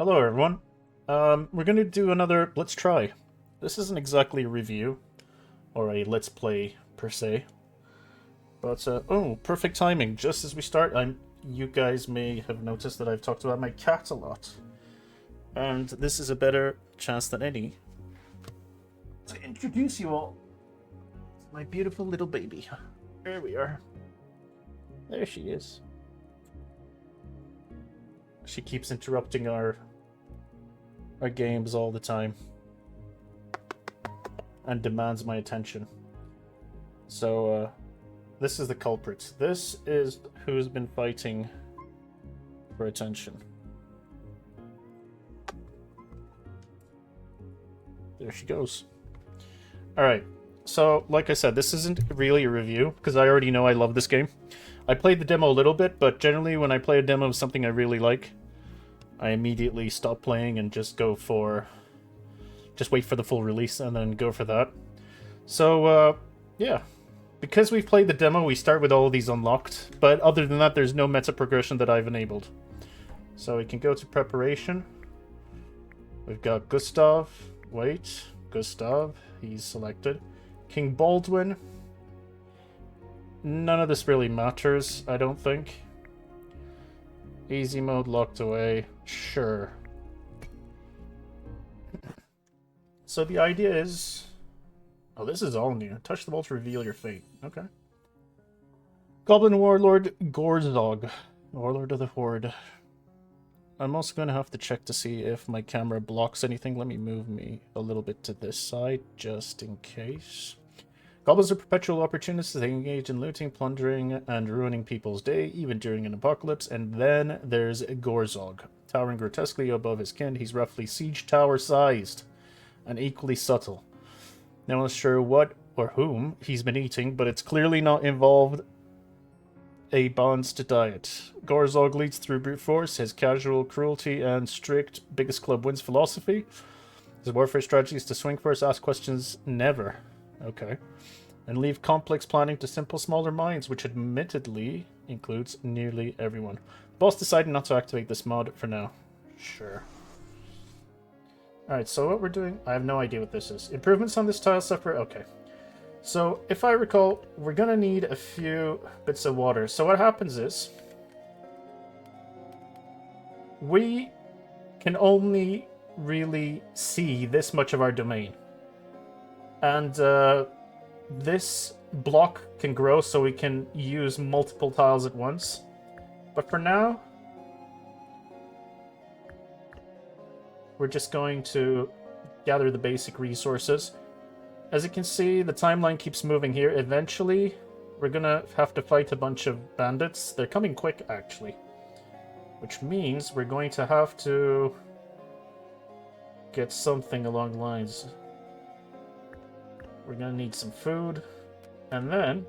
Hello, everyone. We're going to do another Let's Try. This isn't exactly a review, or a Let's Play, per se. But, oh, perfect timing. Just as we start, you guys may have noticed that I've talked about my cat a lot. And this is a better chance than any to introduce you all to my beautiful little baby. There we are. There she is. She keeps interrupting our games all the time and demands my attention. So, this is the culprit. This is who's been fighting for attention. There she goes. Alright, so like I said, this isn't really a review, because I already know I love this game. I played the demo a little bit, but generally when I play a demo of something I really like, I immediately stop playing and just wait for the full release and then go for that. So, yeah. Because we've played the demo, we start with all of these unlocked, but other than that, there's no meta progression that I've enabled. So we can go to preparation. We've got Gustav. Gustav, he's selected. King Baldwin. None of this really matters, I don't think. Easy mode locked away. Sure. So the idea is... Oh, this is all new. Touch the ball to reveal your fate. Okay. Goblin Warlord Gorzog. Warlord of the Horde. I'm also going to have to check to see if my camera blocks anything. Let me move me a little bit to this side, just in case. Goblins are perpetual opportunists. They engage in looting, plundering, and ruining people's day, even during an apocalypse. And then there's Gorzog. Towering grotesquely above his kin, he's roughly siege tower-sized and equally subtle. No one's sure what or whom he's been eating, but it's clearly not involved a balanced diet. Gorzog leads through brute force, his casual cruelty and strict biggest club wins philosophy. His warfare strategy is to swing first, ask questions never. Okay. And leave complex planning to simple, smaller minds, which admittedly includes nearly everyone. The boss decided not to activate this mod for now. Sure. Alright, so what we're doing... I have no idea what this is. Improvements on this tile suffer... Okay. So, if I recall, we're gonna need a few bits of water. So what happens is... we can only really see this much of our domain. And, this block can grow so we can use multiple tiles at once. But for now, we're just going to gather the basic resources. As you can see, the timeline keeps moving here. Eventually, we're gonna have to fight a bunch of bandits. They're coming quick, actually. Which means we're going to have to get something along the lines. We're gonna need some food. And then...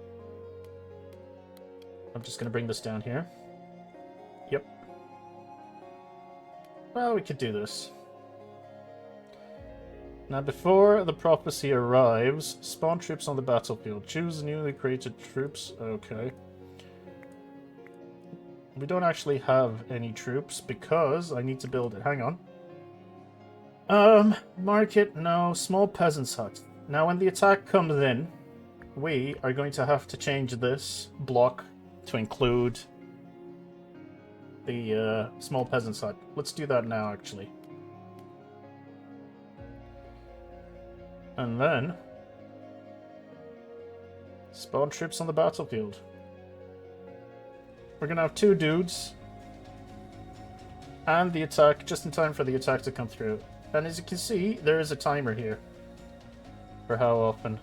I'm just gonna bring this down here. Yep. Well, we could do this. Now, before the prophecy arrives, spawn troops on the battlefield. Choose newly created troops. Okay. We don't actually have any troops because I need to build it. Hang on. Market, no. Small peasant's hut. Now, when the attack comes in, we are going to have to change this block to include the small peasant's hut. Let's do that now, actually. And then spawn troops on the battlefield. We're gonna have two dudes and the attack just in time for the attack to come through. And as you can see, there is a timer here for how often.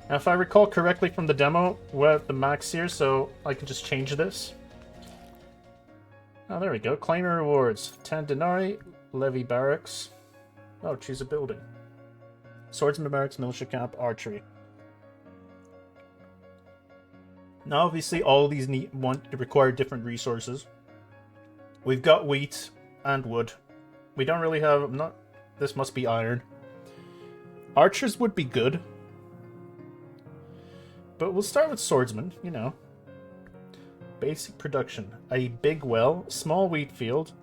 Now, if I recall correctly from the demo, we're at the max here, so I can just change this. Oh, there we go. Claim your rewards. 10 denarii, levy barracks. Oh, choose a building. Swordsman barracks, militia camp, archery. Now, obviously, all these require different resources. We've got wheat and wood. We don't really have... This must be iron. Archers would be good. But we'll start with swordsman, you know. Basic production. A big well, small wheat field,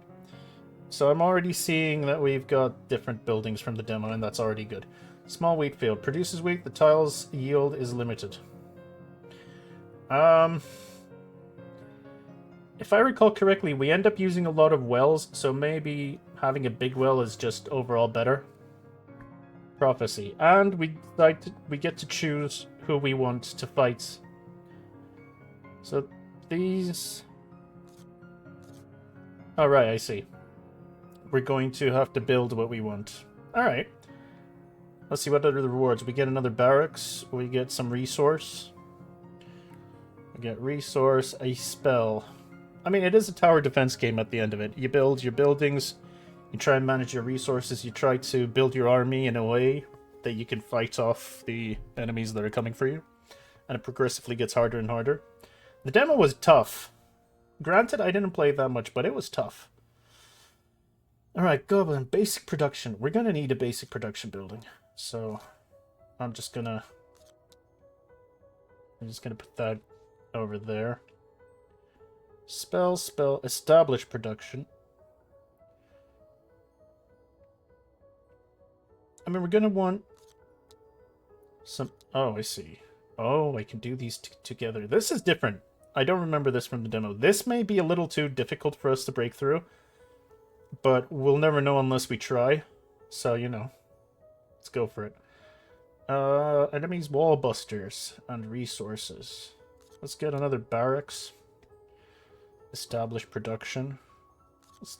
So I'm already seeing that we've got different buildings from the demo, and that's already good. Small wheat field. Produces wheat, the tiles yield is limited. If I recall correctly, we end up using a lot of wells, so maybe having a big well is just overall better. Prophecy. And we get to choose who we want to fight. So these... Oh, right, I see. We're going to have to build what we want. Alright. Let's see what other rewards. We get another barracks. We get some resource. We get resource, a spell. I mean, it is a tower defense game at the end of it. You build your buildings, you try and manage your resources, you try to build your army in a way that you can fight off the enemies that are coming for you. And it progressively gets harder and harder. The demo was tough. Granted, I didn't play that much, but it was tough. Alright, Goblin, basic production. We're gonna need a basic production building. So, I'm just gonna put that over there. Spell, establish production. I mean, we're gonna want some... Oh, I see. Oh, I can do these together. This is different. I don't remember this from the demo. This may be a little too difficult for us to break through, but we'll never know unless we try. So, you know, let's go for it. Enemies, wall busters, and resources. Let's get another barracks. Establish production.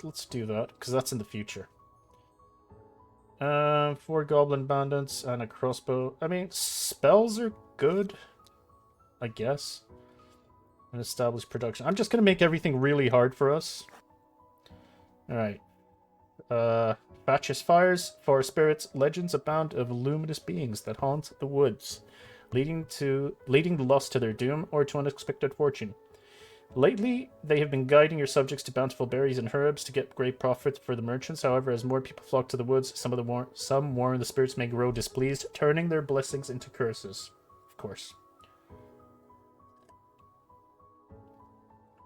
Let's do that, because that's in the future. 4 goblin bandits and a crossbow. I mean, spells are good, I guess. And establish production. I'm just going to make everything really hard for us. Alright. Fatches fires, forest spirits, legends abound of luminous beings that haunt the woods, leading the lost to their doom or to unexpected fortune. Lately, they have been guiding your subjects to bountiful berries and herbs to get great profit for the merchants. However, as more people flock to the woods, some warn the spirits may grow displeased, turning their blessings into curses. Of course.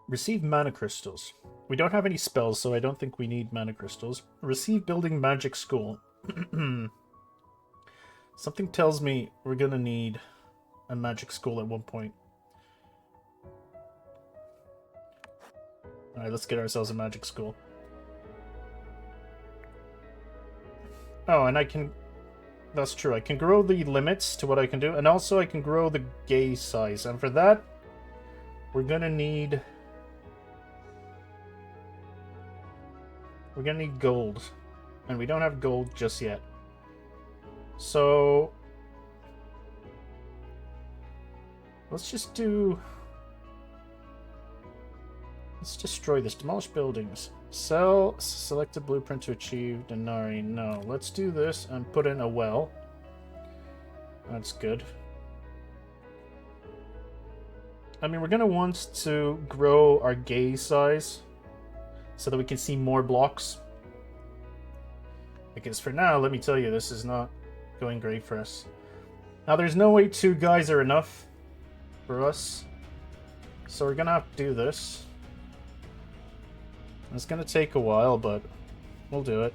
Receive mana crystals. We don't have any spells, so I don't think we need mana crystals. Receive building magic school. Something tells me we're gonna need a magic school at one point. Alright, let's get ourselves a magic school. Oh, and I can... That's true. I can grow the limits to what I can do, and also I can grow the gauge size. And for that, we're gonna need... We're gonna need gold. And we don't have gold just yet. So... Let's just do... Let's destroy this. Demolish buildings. Sell selected blueprint to achieve Denari. No, let's do this and put in a well. That's good. I mean, we're going to want to grow our gaze size so that we can see more blocks. Because for now, let me tell you, this is not going great for us. Now, there's no way 2 guys are enough for us. So we're going to have to do this. It's going to take a while, but we'll do it.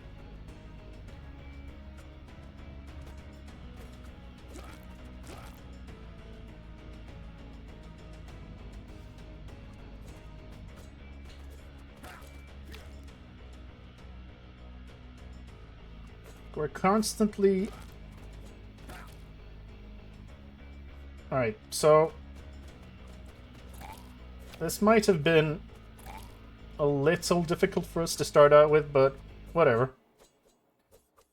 We're constantly... Alright, so... This might have been a little difficult for us to start out with, but whatever.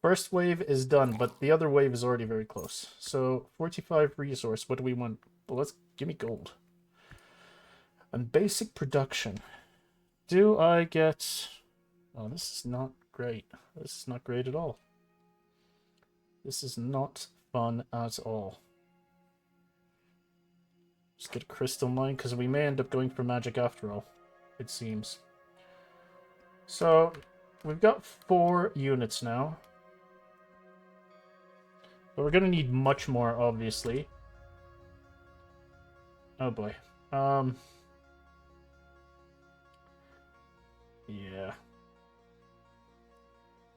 First wave is done, but the other wave is already very close. So, 45 resource. What do we want? Well, let's... Give me gold. And basic production. Do I get... Oh, this is not great. This is not great at all. This is not fun at all. Just get a crystal mine, because we may end up going for magic after all, it seems. So, we've got 4 units now. But we're going to need much more, obviously. Oh boy. Yeah.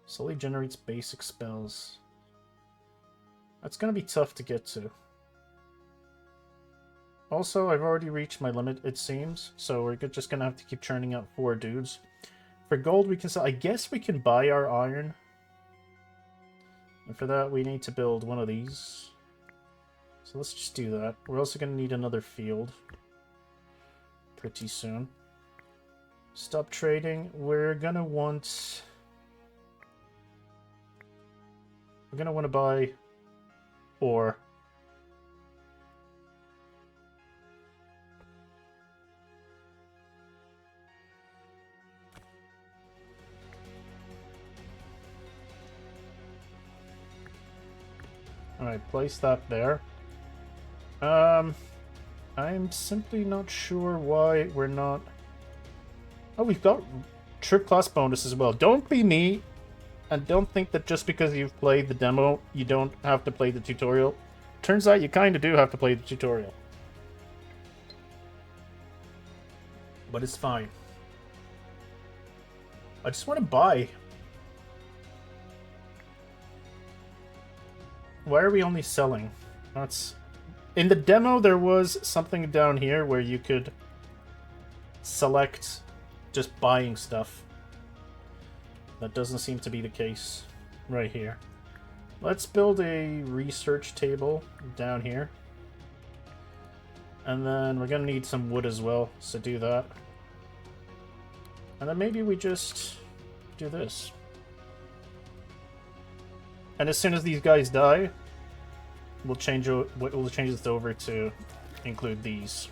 Slowly generates basic spells. That's gonna be tough to get to. Also, I've already reached my limit, it seems, so we're just gonna have to keep churning out 4 dudes. For gold, we can sell. I guess we can buy our iron. And for that, we need to build one of these. So let's just do that. We're also gonna need another field pretty soon. Stop trading. We're gonna want to buy ore. Alright, place that there. I'm simply not sure why we're not... Oh, we've got trip class bonus as well. Don't be me, and don't think that just because you've played the demo, you don't have to play the tutorial. Turns out you kind of do have to play the tutorial. But it's fine. I just want to buy. Why are we only selling? That's... In the demo, there was something down here where you could select just buying stuff. That doesn't seem to be the case right here. Let's build a research table down here. And then we're going to need some wood as well, so do that. And then maybe we just do this. And as soon as these guys die, we'll change this over to include these.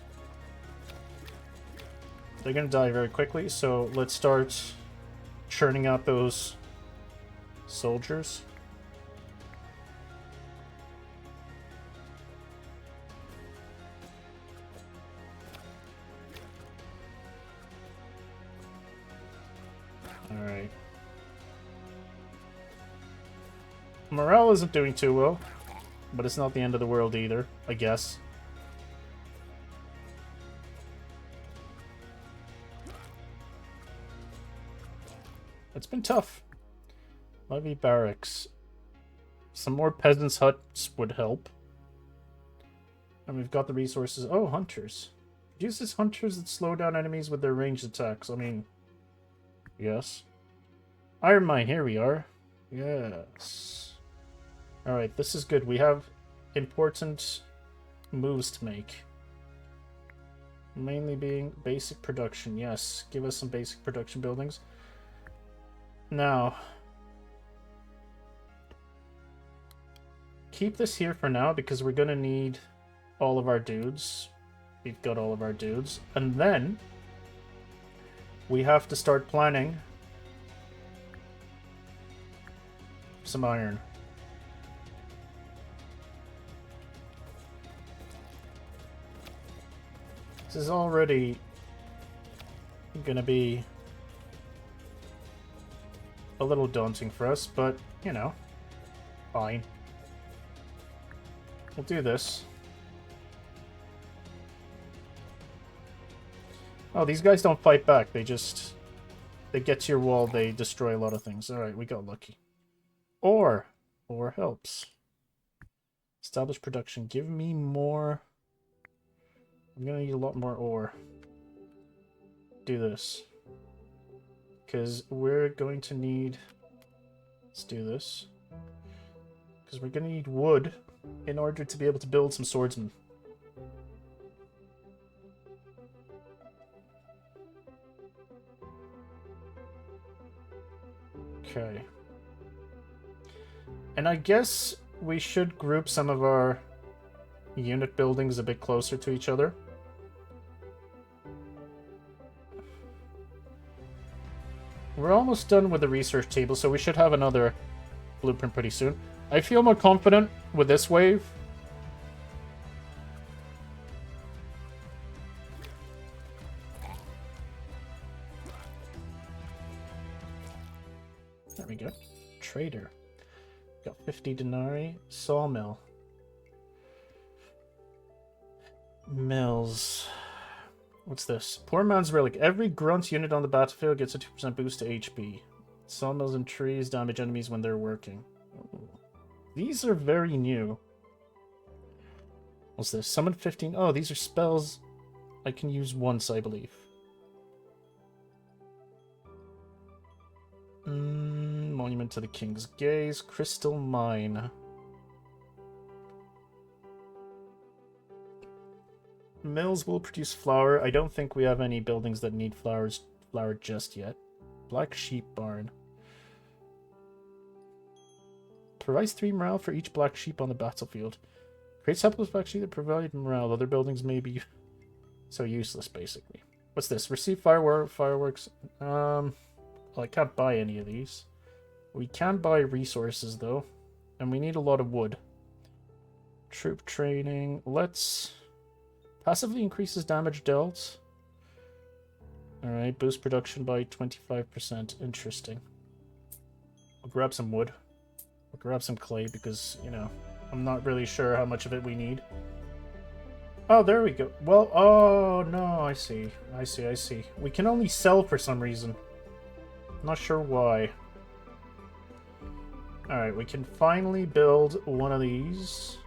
They're going to die very quickly, so let's start churning out those soldiers. Alright. Morale isn't doing too well, but it's not the end of the world either, I guess. It's been tough. Levy barracks. Some more peasants' huts would help. And we've got the resources. Oh, hunters. Uses hunters that slow down enemies with their ranged attacks. I mean, yes. Iron mine, here we are. Yes. Alright, this is good. We have important moves to make. Mainly being basic production. Yes, give us some basic production buildings. Now, keep this here for now because we're going to need all of our dudes. We've got all of our dudes. And then we have to start planning some iron. This is already going to be a little daunting for us, but, you know, fine. We'll do this. Oh, these guys don't fight back. They just... They get to your wall, they destroy a lot of things. Alright, we got lucky. Ore helps. Establish production. Give me more... I'm gonna need a lot more ore. Do this. Because we're going to need... Let's do this. Because we're going to need wood in order to be able to build some swordsmen. Okay. And I guess we should group some of our unit buildings a bit closer to each other. We're almost done with the research table, so we should have another blueprint pretty soon. I feel more confident with this wave. There we go. Trader. Got 50 denarii. Sawmill. Mills. What's this? Poor man's relic. Every grunt unit on the battlefield gets a 2% boost to HP. Sawmills and trees damage enemies when they're working. Ooh. These are very new. What's this? Summon 15. Oh, these are spells I can use once, I believe. Monument to the King's Gaze. Crystal Mine. Mills will produce flour. I don't think we have any buildings that need flour just yet. Black Sheep Barn. Provides 3 morale for each black sheep on the battlefield. Creates helpless black sheep that provide morale. Other buildings may be so useless, basically. What's this? Receive fireworks. Well, I can't buy any of these. We can buy resources, though. And we need a lot of wood. Troop training. Let's... Passively increases damage dealt. Alright, boost production by 25%. Interesting. I'll grab some wood. I'll grab some clay because, you know, I'm not really sure how much of it we need. Oh, there we go. Well, oh, no, I see. I see. We can only sell for some reason. Not sure why. Alright, we can finally build one of these.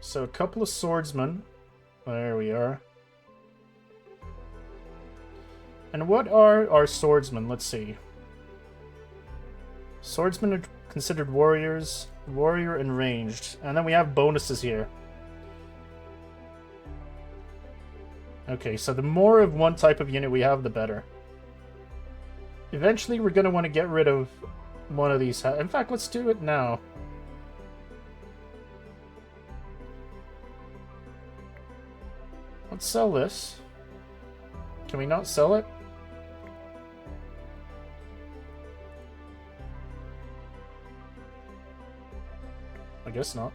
So a couple of swordsmen. There we are. And what are our swordsmen? Let's see. Swordsmen are considered warriors, warrior and ranged. And then we have bonuses here. Okay, so the more of one type of unit we have, the better. Eventually, we're going to want to get rid of one of these. In fact, let's do it now. Let's sell this. Can we not sell it? I guess not.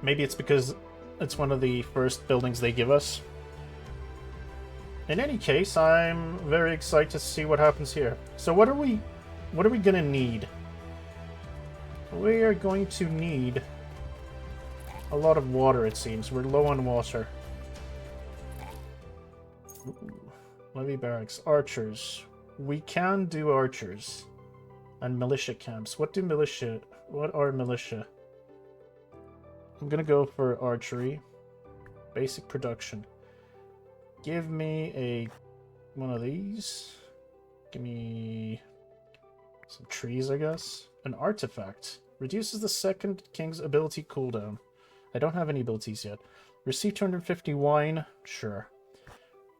Maybe it's because it's one of the first buildings they give us. In any case, I'm very excited to see what happens here. So what are we gonna need? We are going to need a lot of water, it seems. We're low on water. Ooh. Levy barracks. Archers. We can do archers. And militia camps. What are militia? I'm gonna go for archery. Basic production. Give me one of these. Give me some trees, I guess. An artifact. Reduces the second king's ability cooldown. I don't have any abilities yet. Receive 250 wine. Sure.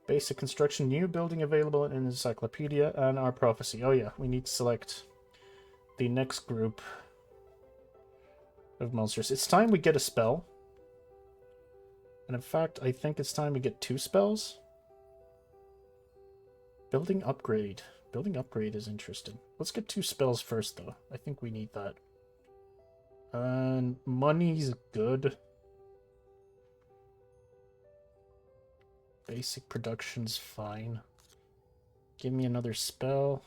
Basic construction. New building available in encyclopedia. And our prophecy. Oh yeah, we need to select the next group of monsters. It's time we get a spell. And in fact, I think it's time we get 2 spells. Building upgrade. Building upgrade is interesting. Let's get 2 spells first, though. I think we need that. And money's good. Basic production's fine. Give me another spell.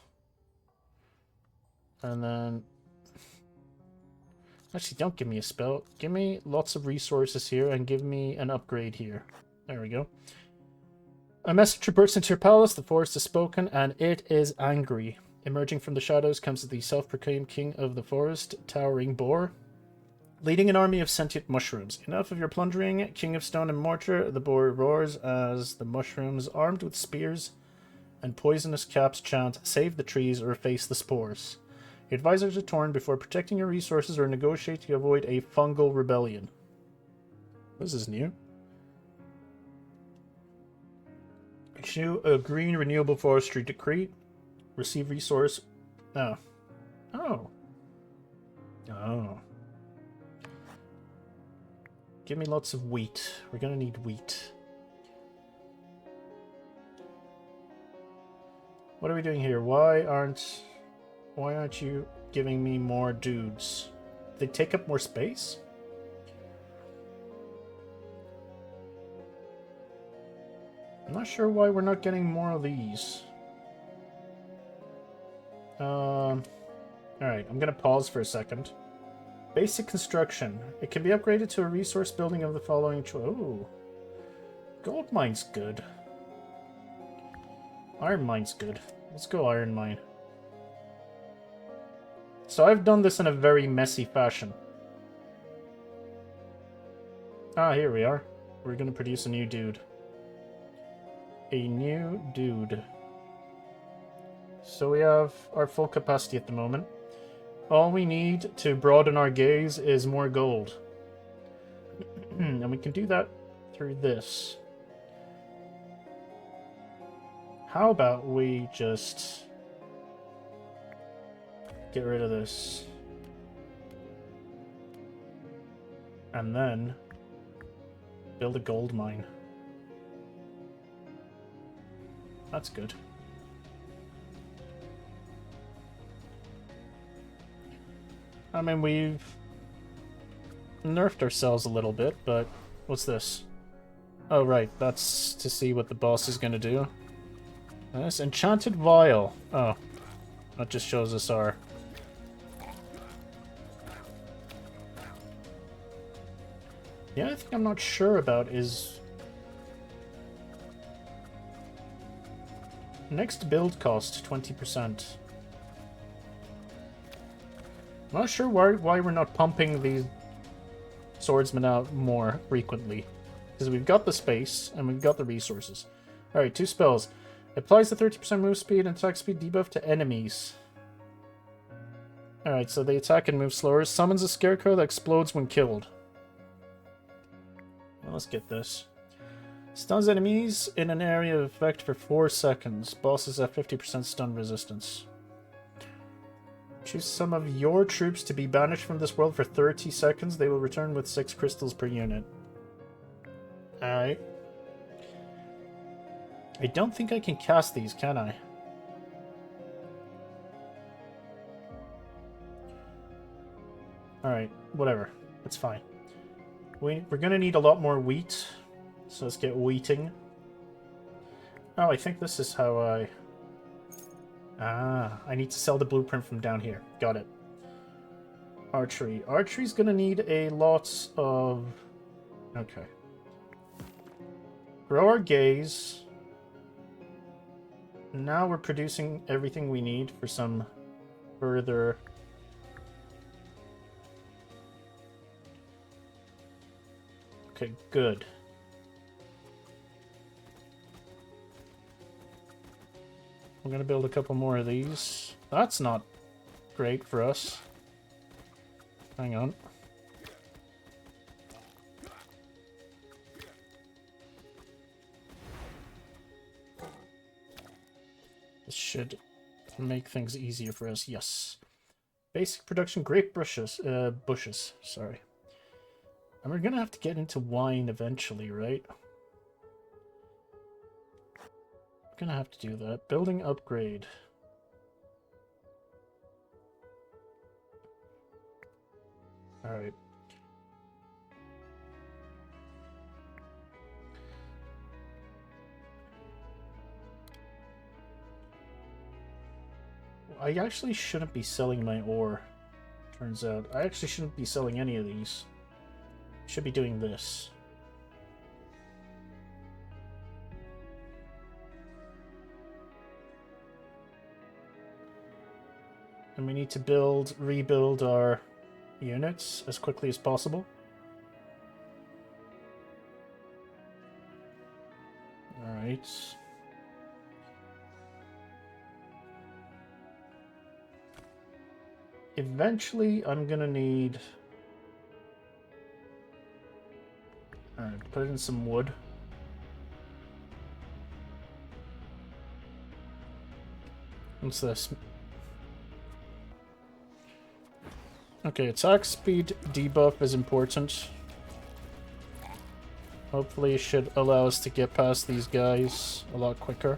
And then... Actually, don't give me a spell. Give me lots of resources here and give me an upgrade here. There we go. A messenger bursts into your palace. The forest has spoken and it is angry. Emerging from the shadows comes the self-proclaimed king of the forest, towering boar, leading an army of sentient mushrooms. Enough of your plundering, king of stone and mortar. The boar roars as the mushrooms, armed with spears and poisonous caps, chant, "Save the trees or face the spores." Your advisors are torn before protecting your resources or negotiate to avoid a fungal rebellion. This is new. Issue a green renewable forestry decree. Receive resource. Oh. Oh. Oh. Give me lots of wheat. We're gonna need wheat. What are we doing here? Why aren't you giving me more dudes? They take up more space? I'm not sure why we're not getting more of these. Alright, I'm gonna pause for a second. Basic construction. It can be upgraded to a resource building of the following choice. Oh. Gold mine's good. Iron mine's good. Let's go iron mine. So I've done this in a very messy fashion. Ah, here we are. We're gonna produce a new dude. A new dude. So we have our full capacity at the moment. All we need to broaden our gaze is more gold. And we can do that through this. How about we just get rid of this. And then build a gold mine. That's good. I mean, we've nerfed ourselves a little bit, but what's this? Oh, right, that's to see what the boss is going to do. Nice. Enchanted Vial. Oh, that just shows us our... The only thing I'm not sure about is... Next build cost, 20%. I'm not sure why we're not pumping these swordsmen out more frequently. Because we've got the space, and we've got the resources. Alright, 2 spells. Applies the 30% move speed and attack speed debuff to enemies. Alright, so they attack and move slower. Summons a scarecrow that explodes when killed. Well, let's get this. Stuns enemies in an area of effect for 4 seconds. Bosses have 50% stun resistance. Choose some of your troops to be banished from this world for 30 seconds. They will return with 6 crystals per unit. Alright. I don't think I can cast these, can I? Alright, whatever. It's fine. We're gonna need a lot more wheat. So let's get wheating. Oh, I think this is how I... Ah, I need to sell the blueprint from down here. Got it. Archery. Archery's gonna need a lot of... Okay. Grow our gaze. Now we're producing everything we need for some further... Okay, good. I'm gonna build a couple more of these. That's not great for us. Hang on. This should make things easier for us. Yes. Basic production, grape bushes, sorry. And we're gonna have to get into wine eventually, right? Gonna have to do that. Building upgrade. Alright. I actually shouldn't be selling my ore. Turns out. I actually shouldn't be selling any of these. Should be doing this. And we need to rebuild our units as quickly as possible. Alright. Eventually, I'm gonna need... Alright, put in some wood. What's this? Okay, attack speed debuff is important. Hopefully it should allow us to get past these guys a lot quicker.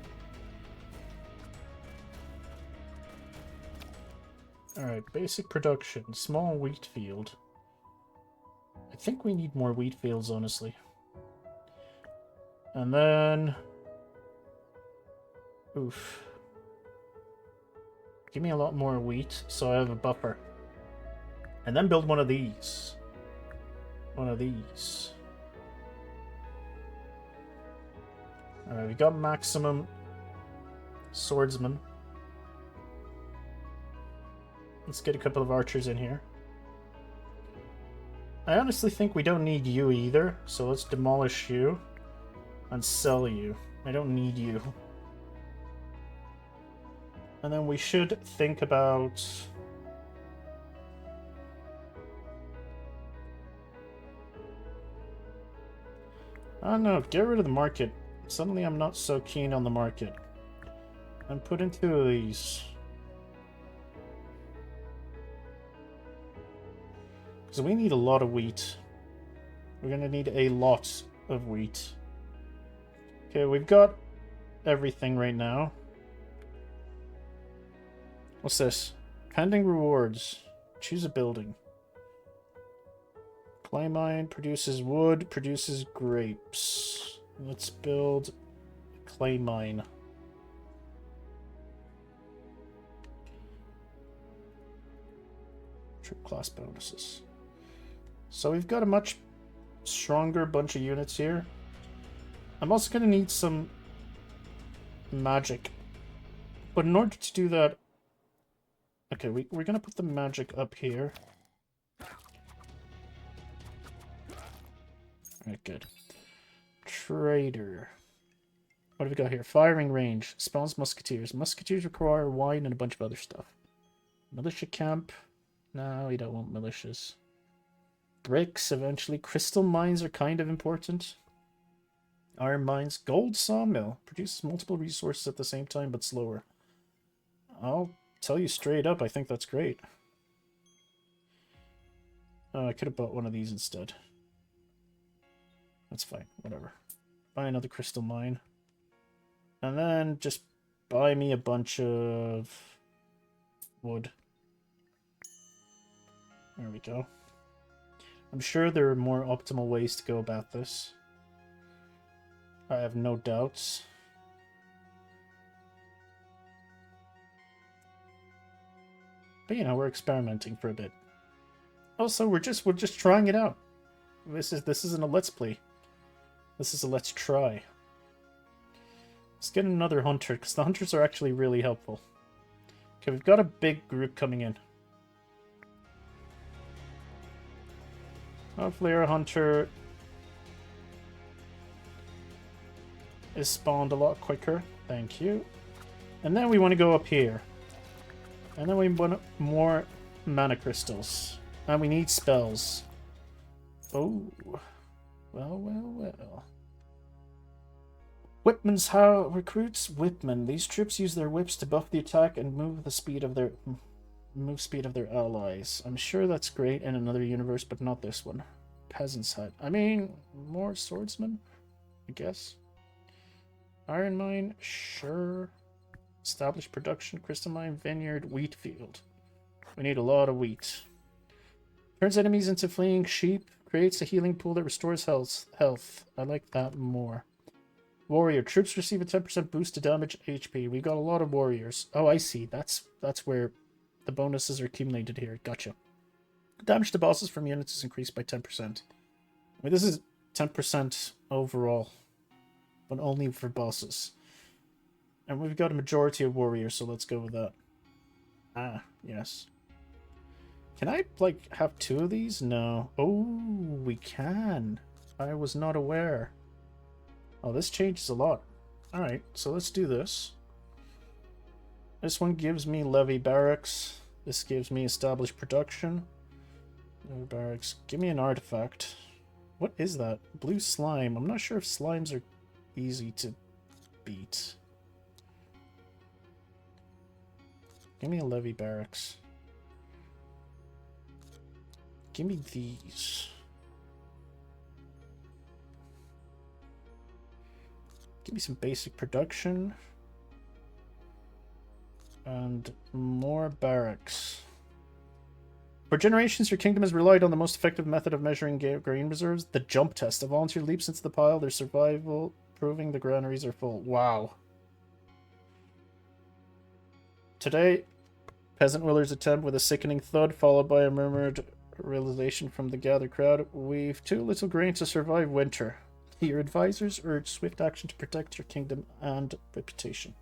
Alright, basic production. Small wheat field. I think we need more wheat fields, honestly. And then... Oof. Give me a lot more wheat, so I have a buffer. And then build one of these. One of these. Alright, we got maximum swordsman. Let's get a couple of archers in here. I honestly think we don't need you either, so let's demolish you and sell you. I don't need you. And then we should think about... I don't know, get rid of the market. Suddenly I'm not so keen on the market. And put in 2 of these. Because we need a lot of wheat. We're going to need a lot of wheat. Okay, we've got everything right now. What's this? Pending rewards. Choose a building. Clay mine produces wood, produces grapes. Let's build a clay mine. Troop class bonuses. So we've got a much stronger bunch of units here. I'm also going to need some magic. But in order to do that... Okay, we're going to put the magic up here. Alright, good. Trader. What have we got here? Firing range. Spawns musketeers. Musketeers require wine and a bunch of other stuff. Militia camp. No, we don't want militias. Bricks, eventually. Crystal mines are kind of important. Iron mines. Gold sawmill. Produces multiple resources at the same time, but slower. I'll tell you straight up, I think that's great. Oh, I could have bought one of these instead. That's fine, whatever. Buy another crystal mine. And then just buy me a bunch of wood. There we go. I'm sure there are more optimal ways to go about this. I have no doubts. But you know, we're experimenting for a bit. Also, we're just trying it out. This isn't a let's play. This is a let's try. Let's get another hunter, because the hunters are actually really helpful. Okay, we've got a big group coming in. Hopefully our hunter is spawned a lot quicker. Thank you. And then we want to go up here. And then we want more mana crystals. And we need spells. Oh. Well, well, well. Whipman's how recruits Whipman. These troops use their whips to buff the attack and move speed of their allies. I'm sure that's great in another universe, but not this one. Peasant's hut. I mean, more swordsmen, I guess. Iron mine, sure. Established production, crystal mine, vineyard, wheat field. We need a lot of wheat. Turns enemies into fleeing sheep. Creates a healing pool that restores health. I like that more. Warrior. Troops receive a 10% boost to damage HP. We got a lot of warriors. Oh, I see. That's where the bonuses are accumulated here. Gotcha. Damage to bosses from units is increased by 10%. I mean, this is 10% overall, but only for bosses. And we've got a majority of warriors, so let's go with that. Ah, yes. Can I, like, have 2 of these? No. Oh, we can. I was not aware. Oh, this changes a lot. Alright, so let's do this. This one gives me levy barracks. This gives me established production. Levy barracks. Give me an artifact. What is that? Blue slime. I'm not sure if slimes are easy to beat. Give me a levy barracks. Give me these. Give me some basic production. And more barracks. For generations, your kingdom has relied on the most effective method of measuring grain reserves, the jump test. A volunteer leaps into the pile, their survival proving the granaries are full. Wow. Today, peasant willers attempt with a sickening thud, followed by a murmured Realization from the gathered crowd. We've too little grain to survive winter. Your advisors urge swift action to protect your kingdom and reputation.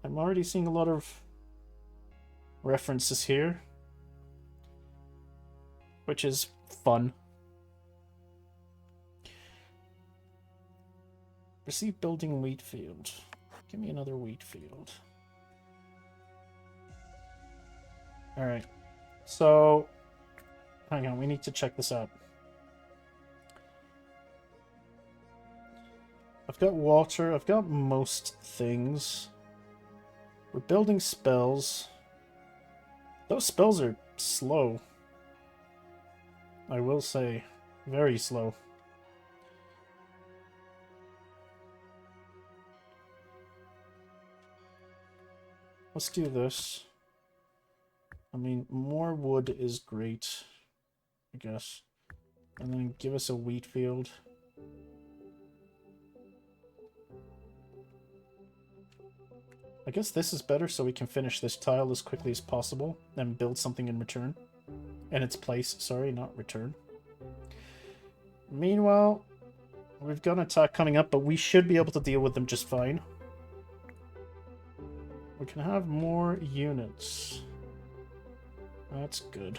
I'm already seeing a lot of references here, which is fun. Receive building wheat field. Give me another wheat field. Alright. So, hang on, we need to check this out. I've got water, I've got most things. We're building spells. Those spells are slow. I will say, very slow. Let's do this. I mean, more wood is great, I guess. And then give us a wheat field. I guess this is better so we can finish this tile as quickly as possible and build something in return. In its place, sorry, not return. Meanwhile, we've got an attack coming up, but we should be able to deal with them just fine. We can have more units. That's good.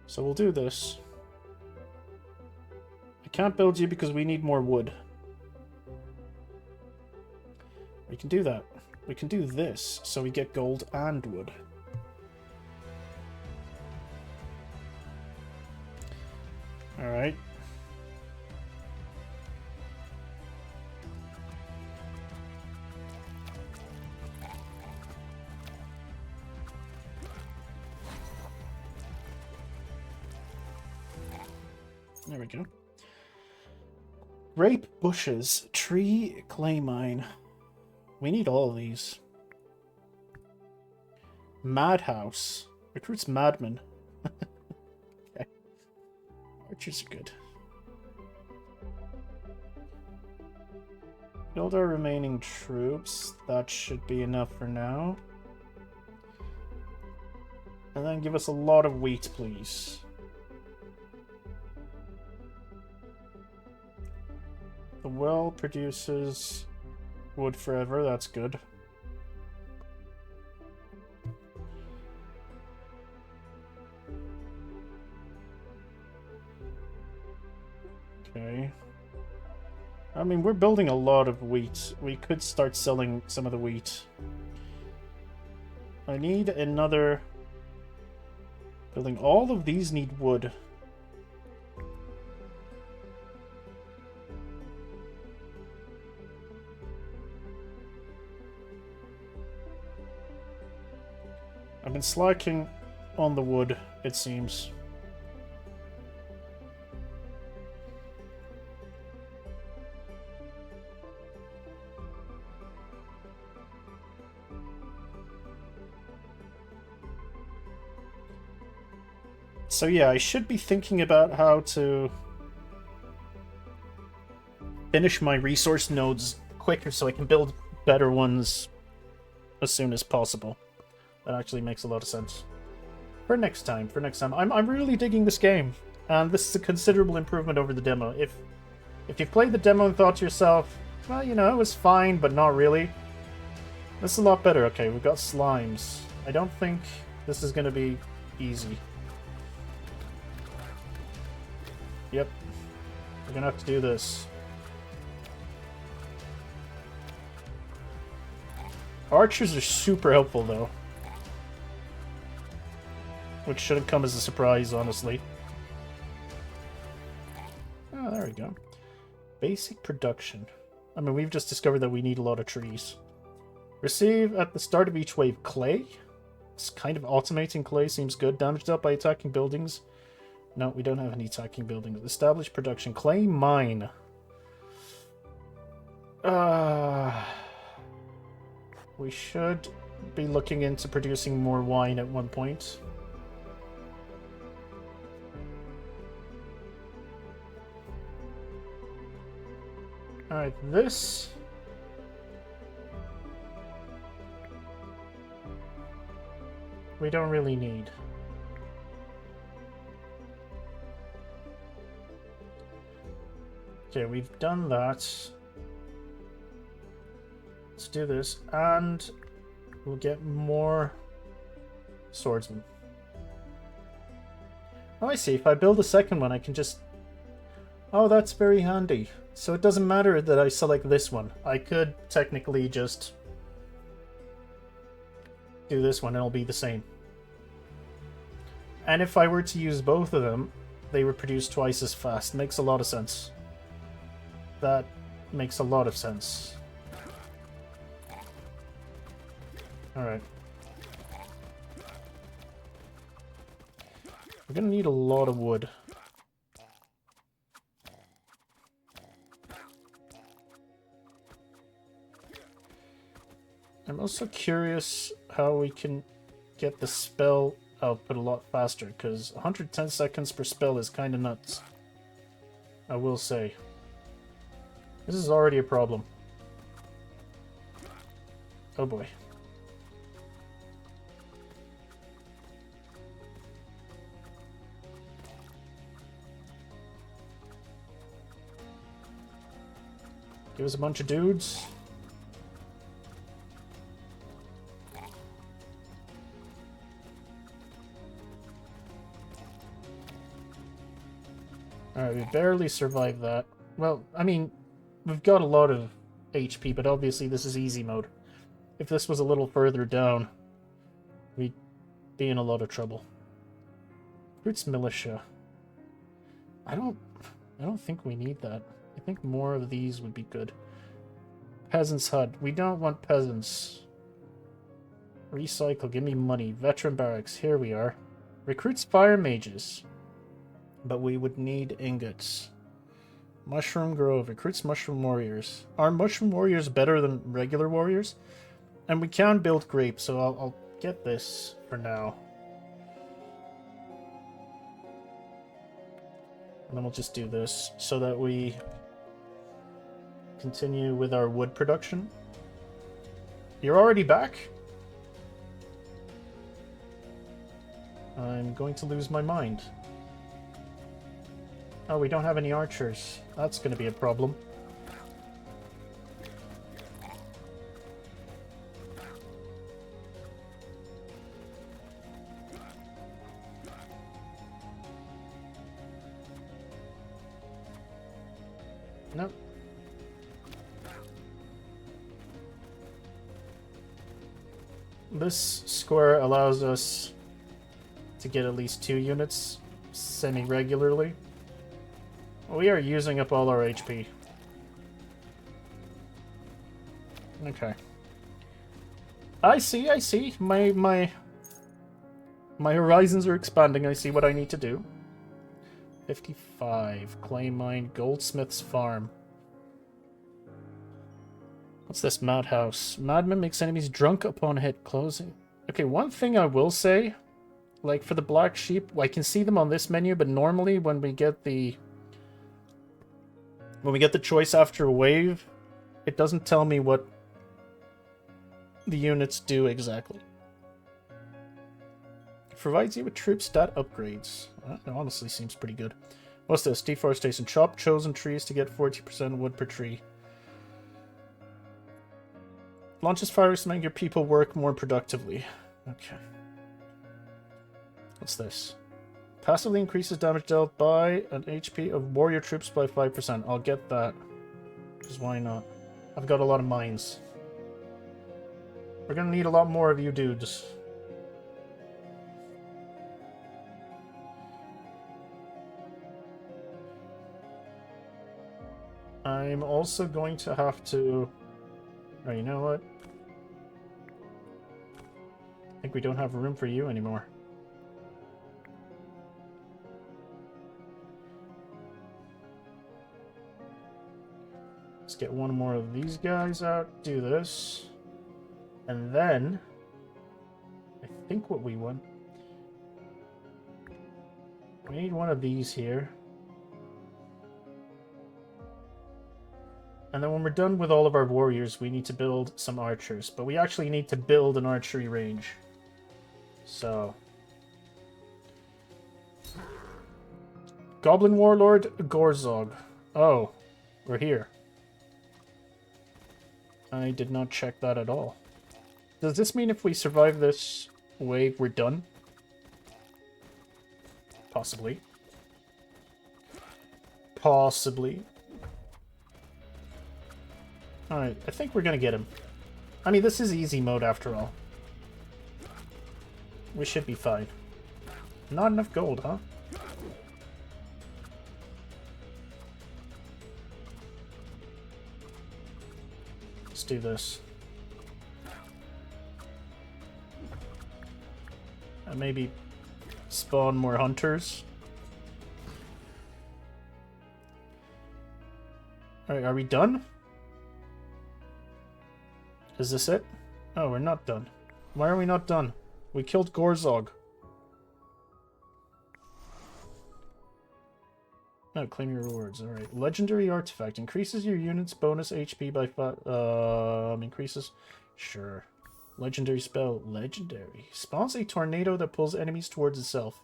So we'll do this. I can't build you because we need more wood. We can do that. We can do this, so we get gold and wood. Alright. There we go. Grape bushes, tree, clay mine. We need all of these. Madhouse. Recruits madmen. Okay. Archers are good. Build our remaining troops. That should be enough for now. And then give us a lot of wheat, please. The well produces wood forever, that's good. Okay. I mean, we're building a lot of wheat. We could start selling some of the wheat. I need another building. All of these need wood. I've been slacking on the wood, it seems. So yeah, I should be thinking about how to finish my resource nodes quicker so I can build better ones as soon as possible. That actually makes a lot of sense. For next time. I'm really digging this game, and this is a considerable improvement over the demo. If you've played the demo and thought to yourself, well, you know, it was fine, but not really, this is a lot better. Okay, we've got slimes. I don't think this is going to be easy. Yep. We're going to have to do this. Archers are super helpful, though. Which shouldn't come as a surprise, honestly. Oh, there we go. Basic production. I mean, we've just discovered that we need a lot of trees. Receive at the start of each wave clay. It's kind of automating clay seems good. Damage dealt by attacking buildings. No, we don't have any attacking buildings. Establish production. Clay mine. We should be looking into producing more wine at one point. Alright, this... we don't really need. Okay, we've done that. Let's do this, and we'll get more swordsmen. Oh, I see. If I build a second one, I can just... Oh, that's very handy. So it doesn't matter that I select this one. I could technically just do this one and it'll be the same. And if I were to use both of them, they would produce twice as fast. Makes a lot of sense. That makes a lot of sense. Alright. We're gonna need a lot of wood. I'm also curious how we can get the spell output a lot faster, because 110 seconds per spell is kind of nuts. I will say. This is already a problem. Oh boy. Give us a bunch of dudes. Alright, we barely survived that. Well, I mean, we've got a lot of HP, but obviously this is easy mode. If this was a little further down, we'd be in a lot of trouble. Fruits Militia. I don't think we need that. I think more of these would be good. Peasants Hut. We don't want peasants. Recycle. Give me money. Veteran Barracks. Here we are. Recruits Fire Mages. But we would need ingots. Mushroom Grove recruits Mushroom Warriors. Are Mushroom Warriors better than regular warriors? And we can build grapes, so I'll get this for now. And then we'll just do this so that we continue with our wood production. You're already back? I'm going to lose my mind. Oh, we don't have any archers. That's going to be a problem. Nope. This square allows us to get at least 2 units semi-regularly. We are using up all our HP. Okay. I see. My horizons are expanding. I see what I need to do. 55. Clay mine. Goldsmith's farm. What's this? Madhouse. Madman makes enemies drunk upon hit closing. Okay, one thing I will say, like for the black sheep, I can see them on this menu, but normally when we get the choice after a wave, it doesn't tell me what the units do exactly. Provides you with troop stat upgrades. That honestly seems pretty good. What's this? Deforestation. Chop chosen trees to get 40% wood per tree. Launches fires to make your people work more productively. Okay. What's this? Passively increases damage dealt by an HP of warrior troops by 5%. I'll get that. Because why not? I've got a lot of mines. We're gonna need a lot more of you dudes. I'm also going to have to... Oh, you know what? I think we don't have room for you anymore. Let's get one more of these guys out, do this. And then, I think what we want... We need one of these here. And then when we're done with all of our warriors, we need to build some archers. But we actually need to build an archery range. So... Goblin Warlord Gorzog. Oh. We're here. I did not check that at all. Does this mean if we survive this wave, we're done? Possibly. Possibly. Alright, I think we're gonna get him. I mean, this is easy mode after all. We should be fine. Not enough gold, huh? Let's do this. And maybe spawn more hunters. Alright, are we done? Is this it? Oh, we're not done. Why are we not done? We killed Gorzog. Oh, claim your rewards. Alright. Legendary artifact. Increases your unit's bonus HP by 5... increases... Sure. Legendary spell. Legendary. Spawns a tornado that pulls enemies towards itself.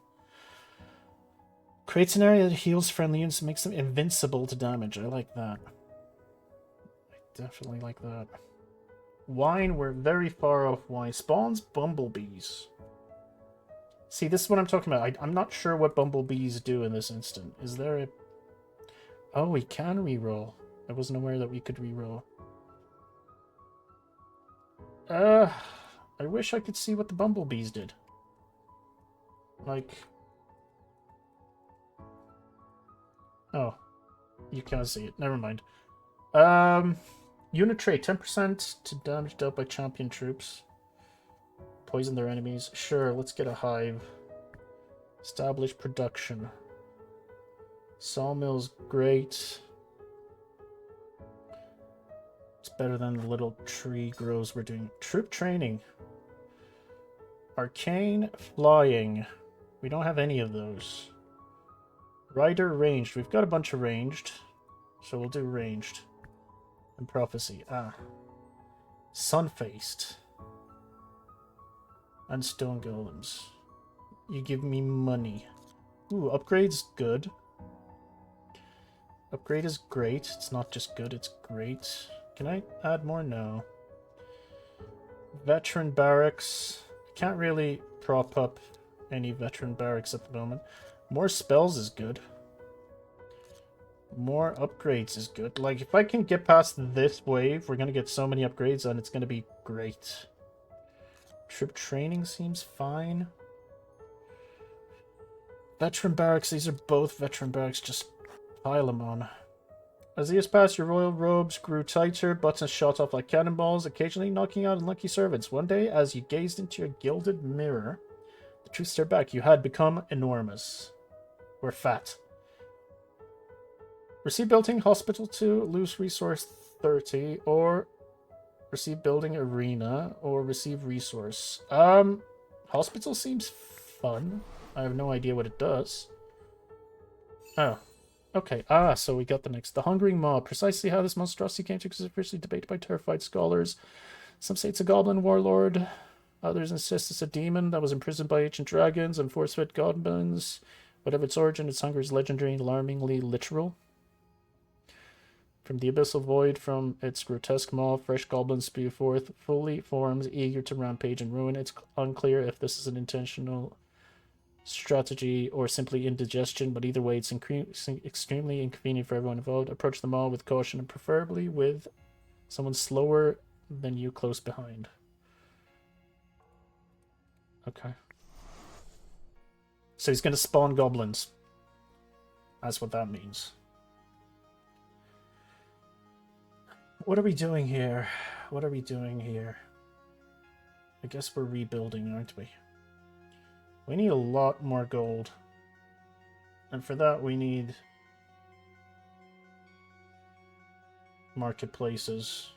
Creates an area that heals friendly units and makes them invincible to damage. I like that. I definitely like that. Wine, we're very far off wine. Spawns bumblebees. See, this is what I'm talking about. I'm not sure what bumblebees do in this instant. Is there a... Oh, we can reroll. I wasn't aware that we could reroll. I wish I could see what the bumblebees did. Like... Oh. You can't see it. Never mind. Unit trait, 10% to damage dealt by champion troops. Poison their enemies. Sure, let's get a hive. Establish production. Sawmill's great. It's better than the little tree grows we're doing. Troop training. Arcane flying. We don't have any of those. Rider ranged. We've got a bunch of ranged. So we'll do ranged. And prophecy. Ah. Sun-faced. And stone golems. You give me money. Ooh, upgrade's good. Upgrade is great. It's not just good, it's great. Can I add more? No. Veteran barracks. Can't really prop up any veteran barracks at the moment. More spells is good. More upgrades is good. Like, if I can get past this wave, we're gonna get so many upgrades and it's gonna be great. Troop training seems fine. Veteran barracks, these are both veteran barracks, just pile them on. As the years passed, your royal robes grew tighter, buttons shot off like cannonballs, occasionally knocking out unlucky servants. One day, as you gazed into your gilded mirror, the truth stared back. You had become enormous. Or fat. Receive building hospital 2, lose resource 30, or receive building arena, or receive resource. Hospital seems fun. I have no idea what it does. Oh. Okay, so we got the next. The Hungering Mob. Precisely how this monstrosity came to is officially debated by terrified scholars. Some say it's a goblin warlord. Others insist it's a demon that was imprisoned by ancient dragons and force-fed goblins. Whatever its origin, its hunger is legendary and alarmingly literal. From the abyssal void, from its grotesque maw, fresh goblins spew forth, fully formed, eager to rampage and ruin. It's unclear if this is an intentional strategy or simply indigestion, but either way it's extremely inconvenient for everyone involved. Approach them all with caution and preferably with someone slower than you close behind. Okay. So he's going to spawn goblins. That's what that means. What are we doing here? What are we doing here? I guess we're rebuilding, aren't we? We need a lot more gold. And for that we need marketplaces.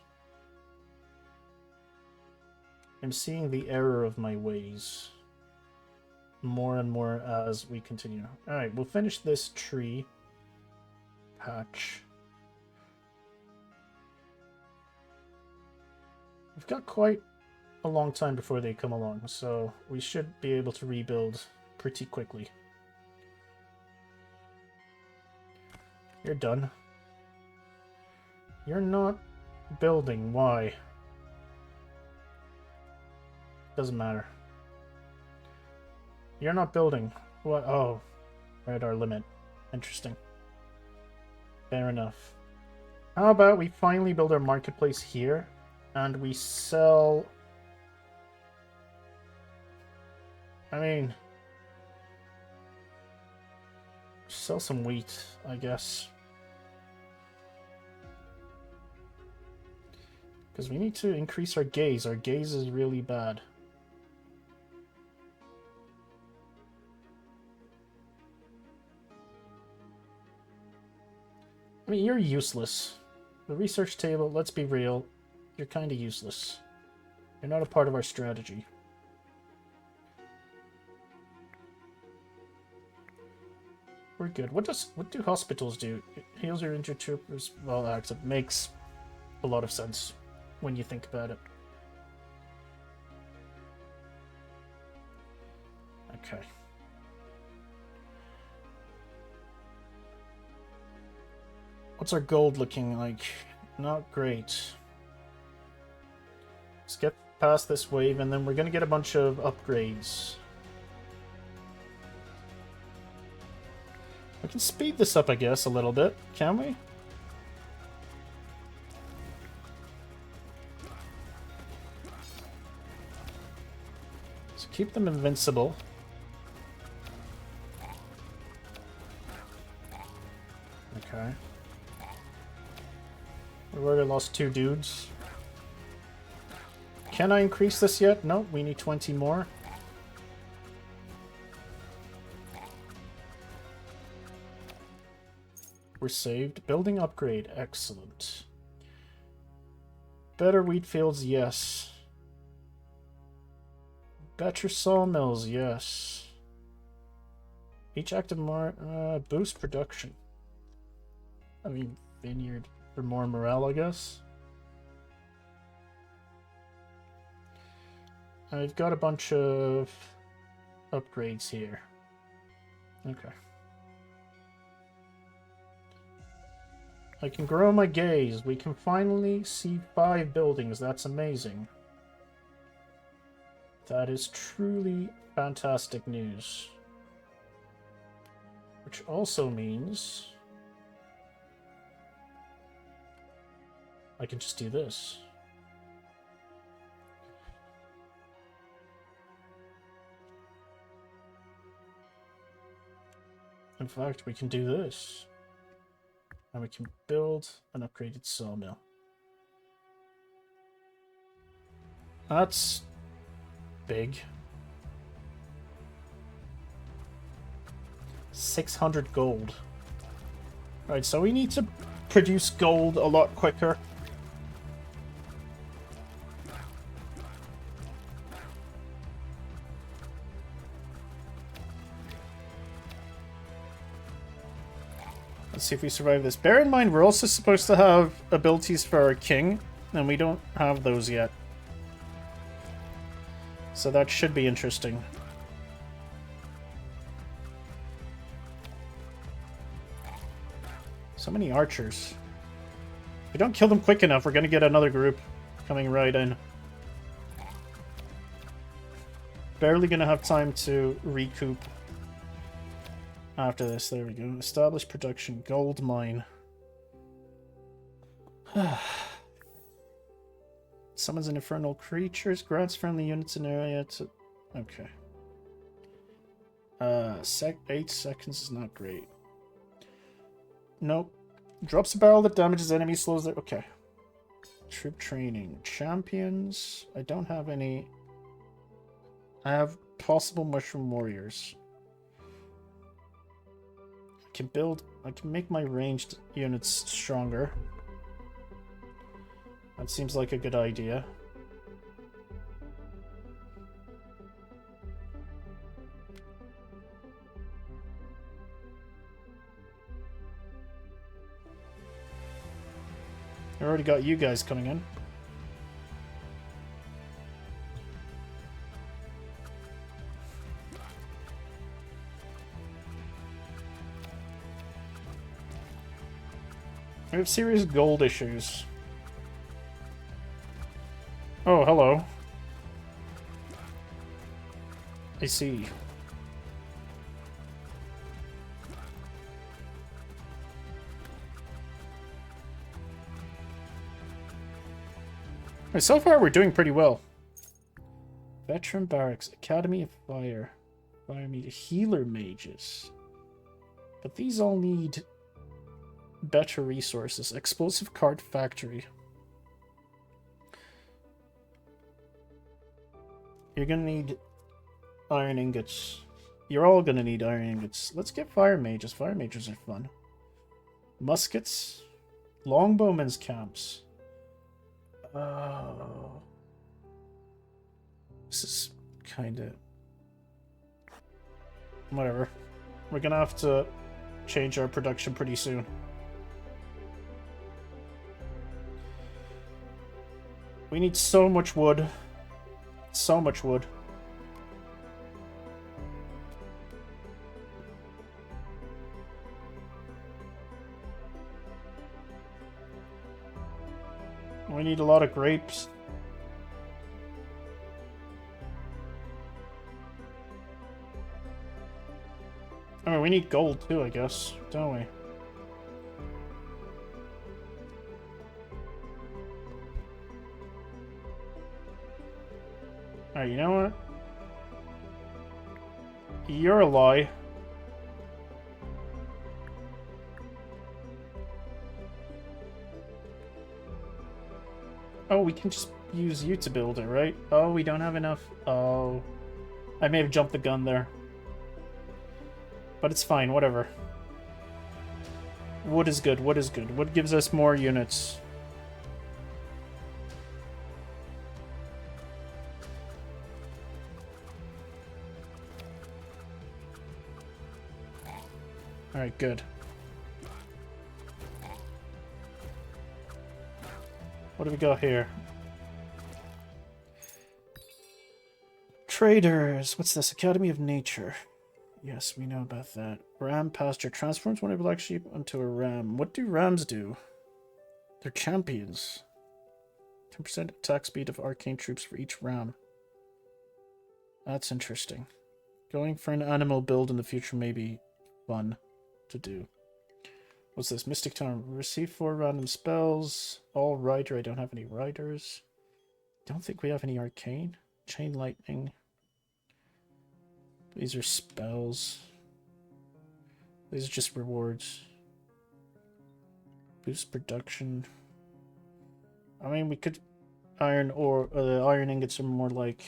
I'm seeing the error of my ways more and more as we continue. Alright, we'll finish this tree patch. We've got quite a long time before they come along, so we should be able to rebuild pretty quickly. You're done. You're not building. Why? Doesn't matter. You're not building. What? Oh, we're at our limit. Interesting. Fair enough. How about we finally build our marketplace here, and we sell... I mean... sell some wheat, I guess. Because we need to increase our gaze. Our gaze is really bad. I mean, you're useless. The research table, let's be real, you're kind of useless. You're not a part of our strategy. We're good. What do hospitals do? It heals your injured troopers. Well, actually, it makes a lot of sense when you think about it. Okay. What's our gold looking like? Not great. Let's get past this wave, and then we're gonna get a bunch of upgrades. We can speed this up, I guess, a little bit. Can we? So keep them invincible. Okay. We've already lost 2 dudes. Can I increase this yet? No, we need 20 more. We're saved. Building upgrade. Excellent. Better wheat fields, yes. Better sawmills, yes. Each active boost production. I mean, vineyard for more morale, I guess. I've got a bunch of upgrades here. Okay. I can grow my gaze. We can finally see 5 buildings. That's amazing. That is truly fantastic news. Which also means I can just do this. In fact, we can do this. And we can build an upgraded sawmill. That's big. 600 gold. Right, so we need to produce gold a lot quicker. Let's see if we survive this. Bear in mind, we're also supposed to have abilities for our king, and we don't have those yet. So that should be interesting. So many archers. If we don't kill them quick enough, we're going to get another group coming right in. Barely going to have time to recoup. After this, there we go. Establish production. Gold mine. Summons an infernal creatures. Grants friendly units in area to... Okay. 8 seconds is not great. Nope. Drops a barrel that damages enemies, slows their... Okay. Troop training. Champions. I don't have any... I have possible mushroom warriors. I can make my ranged units stronger. That seems like a good idea. I already got you guys coming in. We have serious gold issues. Oh, hello. I see. So far, we're doing pretty well. Veteran Barracks, Academy of Fire, Fire Meter, Healer Mages. But these all need better resources. Explosive Card Factory. You're gonna need iron ingots. You're all gonna need iron ingots. Let's get Fire Mages. Fire Mages are fun. Muskets. Longbowmen's camps. Oh. This is kind of... Whatever. We're gonna have to change our production pretty soon. We need so much wood. So much wood. We need a lot of grapes. I mean, we need gold too, I guess, don't we? Alright, you know what? You're a lie. Oh, we can just use you to build it, right? Oh, we don't have enough. Oh. I may have jumped the gun there. But it's fine, whatever. Wood is good, wood is good. Wood gives us more units. Alright, good. What do we got here? Traders. What's this? Academy of Nature. Yes, we know about that. Ram pasture transforms one of black sheep into a ram. What do rams do? They're champions. 10% attack speed of arcane troops for each ram. That's interesting. Going for an animal build in the future may be fun to do. What's this? Mystic Town. Receive 4 random spells. All rider. I don't have any riders. Don't think we have any arcane. Chain lightning. These are spells. These are just rewards. Boost production. I mean, we could iron ore. Iron ingots are more like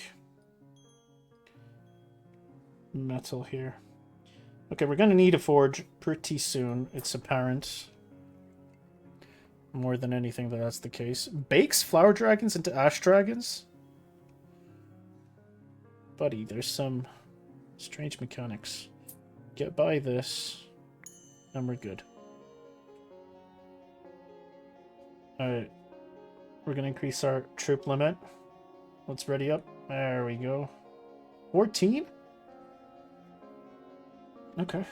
metal here. Okay, we're gonna need a forge pretty soon. It's apparent. More than anything that that's the case. Bakes flower dragons into ash dragons? Buddy, there's some strange mechanics. Get by this, and we're good. Alright. We're gonna increase our troop limit. Let's ready up. There we go. 14? Okay.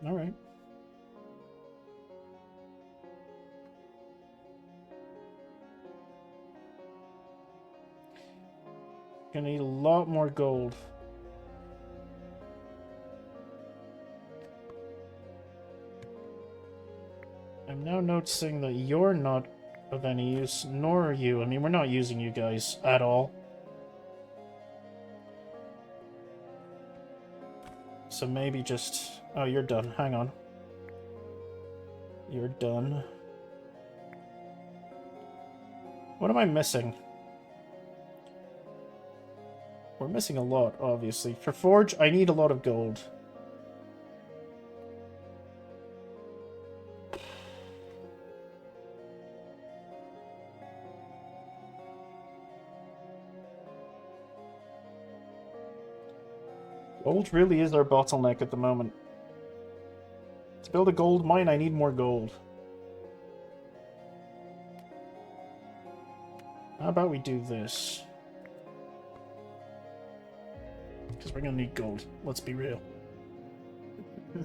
Alright. Gonna need a lot more gold. I'm now noticing that you're not of any use, nor are you. I mean, we're not using you guys at all. So maybe just... Oh, you're done. Hang on. You're done. What am I missing? We're missing a lot, obviously. For Forge, I need a lot of gold. Gold really is our bottleneck at the moment. To build a gold mine, I need more gold. How about we do this? Because we're gonna need gold. Let's be real.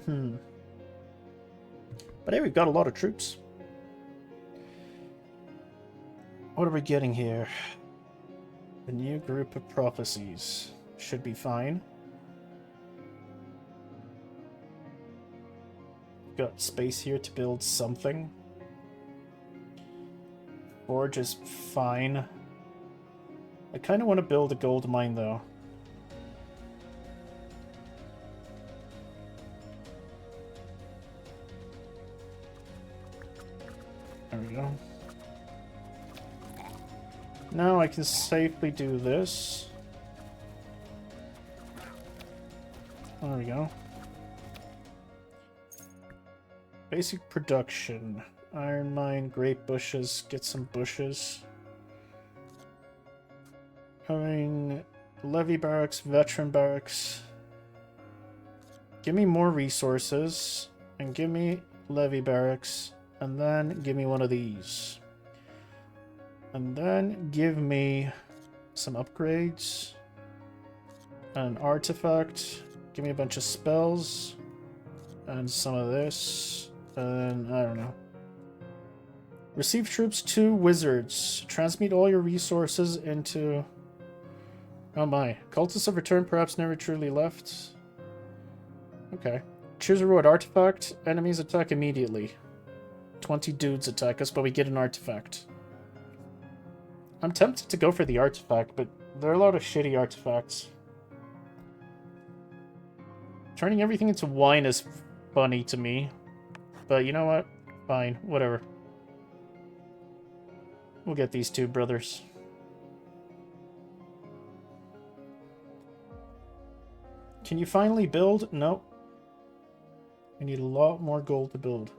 But hey, we've got a lot of troops. What are we getting here? A new group of prophecies. Should be fine. Got space here to build something. Forge is fine. I kind of want to build a gold mine, though. There we go. Now I can safely do this. There we go. Basic production. Iron mine, grape bushes, get some bushes. Having levy barracks, veteran barracks. Give me more resources, and give me levy barracks, and then give me one of these. And then give me some upgrades. An artifact. Give me a bunch of spells. And some of this. And I don't know. Receive troops 2 wizards. Transmute all your resources into... Oh my. Cultists have returned, perhaps never truly left. Okay. Choose a road artifact. Enemies attack immediately. 20 dudes attack us, but we get an artifact. I'm tempted to go for the artifact, but there are a lot of shitty artifacts. Turning everything into wine is funny to me. But you know what? Fine. Whatever. We'll get these 2 brothers. Can you finally build? Nope. We need a lot more gold to build.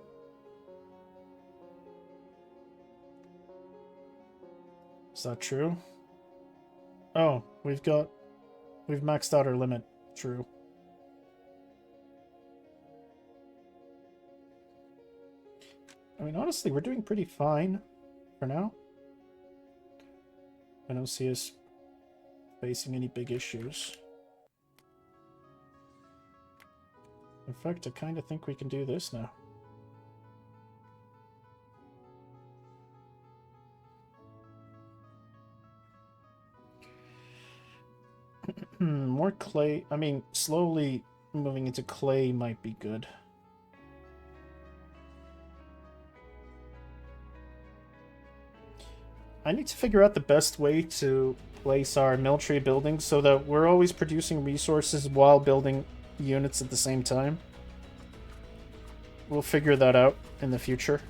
Is that true? Oh, we've maxed out our limit. True. I mean, honestly, we're doing pretty fine for now. I don't see us facing any big issues. In fact, I kind of think we can do this now. More clay. I mean, slowly moving into clay might be good. I need to figure out the best way to place our military buildings so that we're always producing resources while building units at the same time. We'll figure that out in the future.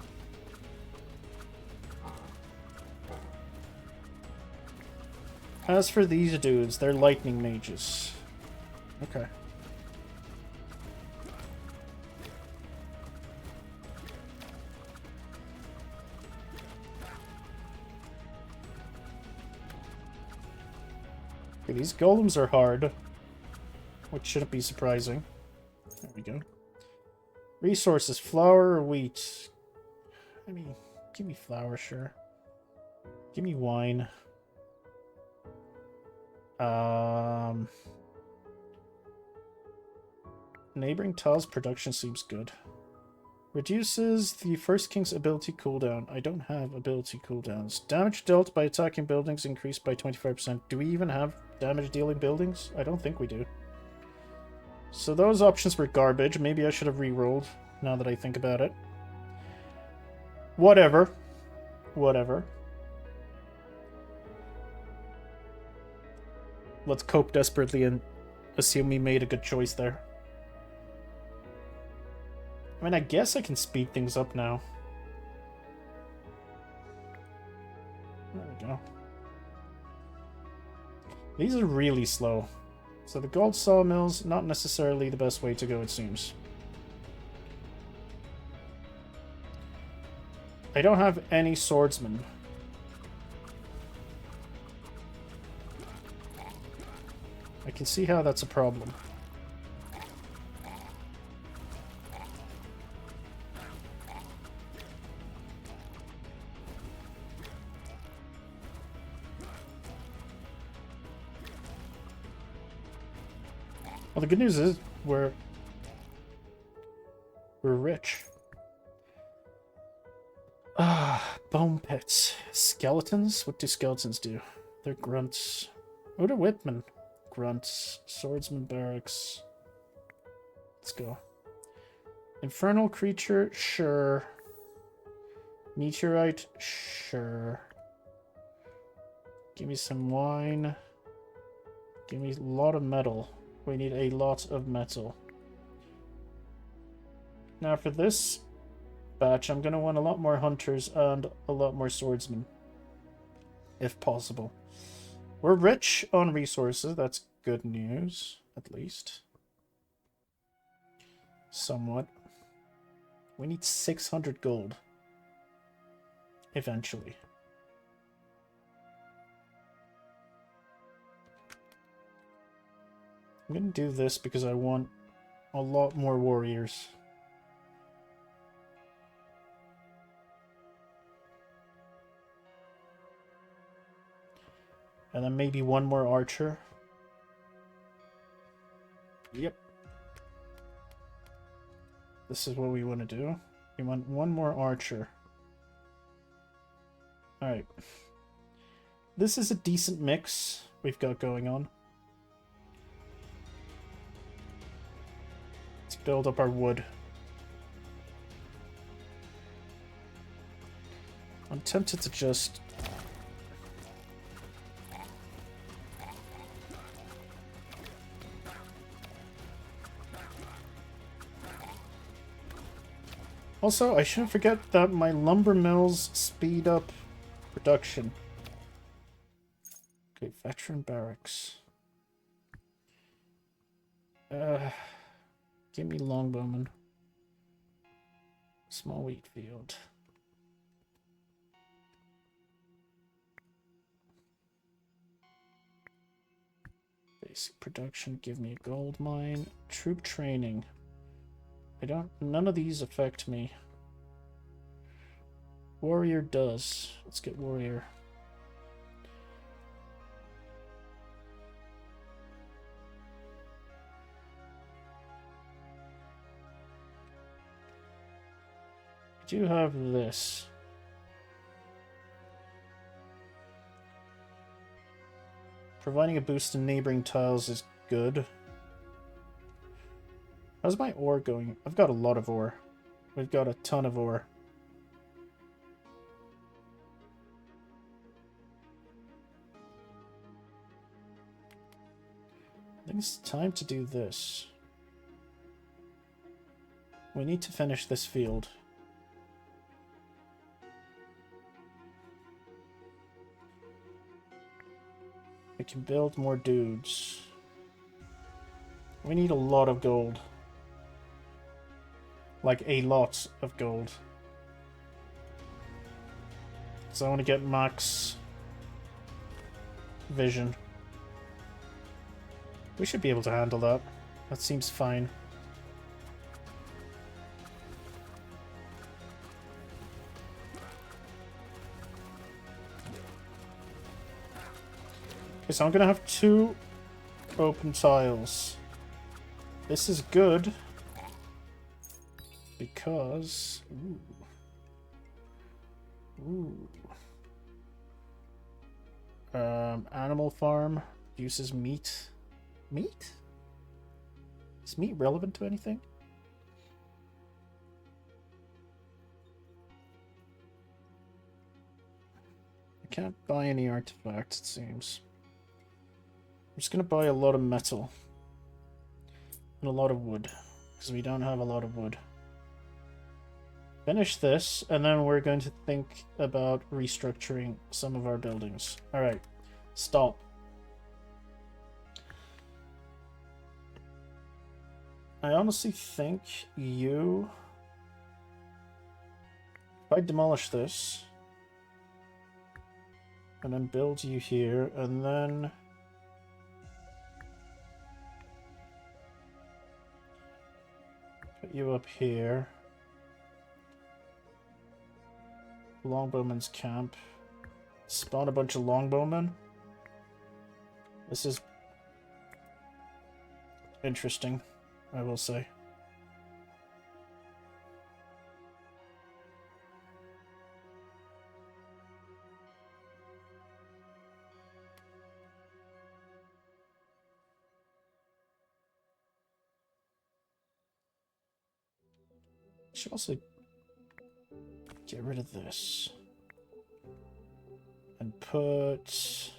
As for these dudes, they're lightning mages. Okay. Okay, these golems are hard, which shouldn't be surprising. There we go. Resources, flour or wheat? I mean, give me flour, sure. Give me wine. Neighboring tiles production seems good. Reduces the first king's ability cooldown. I don't have ability cooldowns. Damage dealt by attacking buildings increased by 25%. Do we even have damage dealing buildings? I don't think we do. So those options were garbage. Maybe I should have re-rolled, now that I think about it. Whatever. Whatever. Let's cope desperately and assume we made a good choice there. I mean, I guess I can speed things up now. There we go. These are really slow. So the gold sawmills, not necessarily the best way to go, it seems. I don't have any swordsmen. I can see how that's a problem. Well, the good news is we're rich. Bone pits. Skeletons? What do skeletons do? They're grunts. Oh, they're whipmen. Grunts. Swordsman barracks. Let's go. Infernal creature? Sure. Meteorite? Sure. Give me some wine. Give me a lot of metal. We need a lot of metal. Now for this batch, I'm going to want a lot more hunters and a lot more swordsmen. If possible. We're rich on resources. That's good news, at least. Somewhat. We need 600 gold. Eventually. I'm going to do this because I want a lot more warriors. And then maybe one more archer. Yep. This is what we want to do. We want one more archer. Alright. This is a decent mix we've got going on. Let's build up our wood. I'm tempted to just... Also, I shouldn't forget that my lumber mills speed up production. Okay, veteran barracks. Give me longbowmen. Small wheat field. Basic production, give me a gold mine. Troop training. None of these affect me. Warrior does. Let's get warrior. I do have this. Providing a boost in neighboring tiles is good. How's my ore going? I've got a lot of ore. We've got a ton of ore. I think it's time to do this. We need to finish this field. We can build more dudes. We need a lot of gold. Like, a lot of gold. So I want to get max vision. We should be able to handle that. That seems fine. Okay, so I'm gonna have 2 open tiles. This is good. Because... Ooh. Animal farm uses meat. Meat? Is meat relevant to anything? I can't buy any artifacts, it seems. I'm just gonna buy a lot of metal. And a lot of wood. Because we don't have a lot of wood. Finish this, and then we're going to think about restructuring some of our buildings. Alright. Stop. I honestly think you... If I demolish this, and then build you here, and then... put you up here. Longbowman's camp. Spawn a bunch of longbowmen. This is interesting, I will say. Should also get rid of this. And put...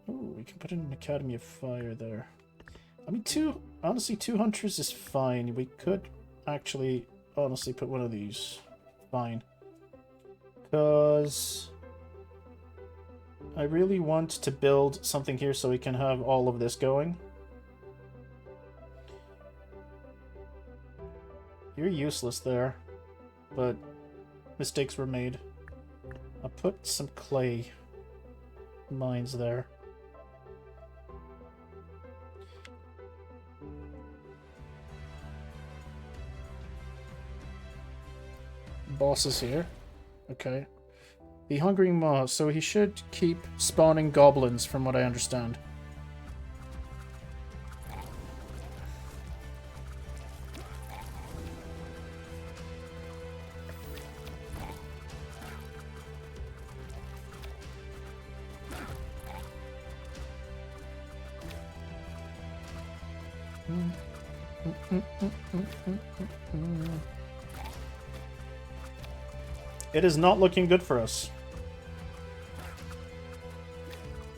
Ooh, we can put in an Academy of Fire there. I mean, honestly, 2 hunters is fine. We could actually, honestly, put one of these. Fine. Because I really want to build something here so we can have all of this going. You're useless there, but mistakes were made. I'll put some clay mines there. Boss is here. Okay. The Hungering Maw, so he should keep spawning goblins from what I understand. It is not looking good for us.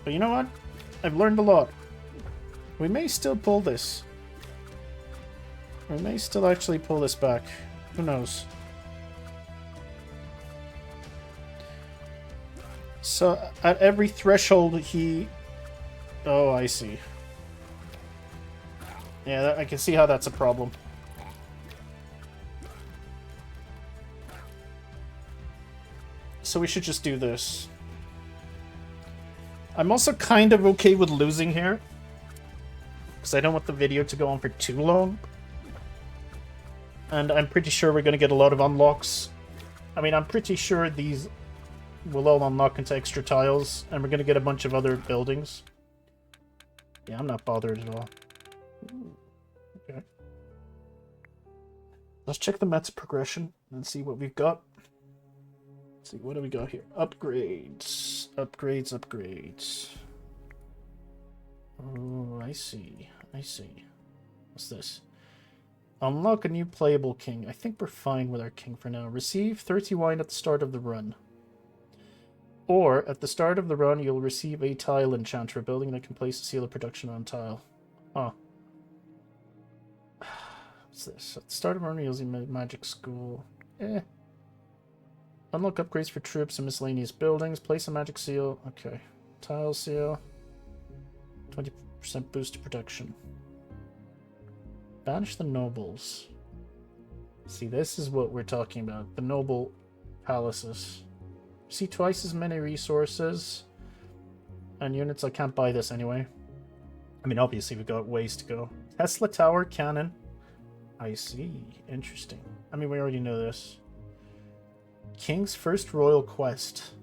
But you know what? I've learned a lot. We may still pull this. We may still actually pull this back. Who knows? So, at every threshold he... Oh, I see. Yeah, I can see how that's a problem. So we should just do this. I'm also kind of okay with losing here, because I don't want the video to go on for too long. And I'm pretty sure we're going to get a lot of unlocks. I mean, I'm pretty sure these will all unlock into extra tiles, and we're going to get a bunch of other buildings. Yeah, I'm not bothered at all. Okay. Let's check the Mets progression and see what we've got. Let's see, what do we got here? Upgrades. Upgrades, upgrades. Oh, I see. I see. What's this? Unlock a new playable king. I think we're fine with our king for now. Receive 30 wine at the start of the run. Or, at the start of the run, you'll receive a tile enchanter, a building that can place a seal of production on tile. Huh. What's this? At the start of the run, you'll use magic school. Unlock upgrades for troops and miscellaneous buildings. Place a magic seal. Okay. Tile seal. 20% boost to protection. Banish the nobles. See, this is what we're talking about. The noble palaces. See, twice as many resources. And units. I can't buy this anyway. I mean, obviously, we've got ways to go. Tesla Tower Cannon. I see. Interesting. I mean, we already know this. King's first royal quest.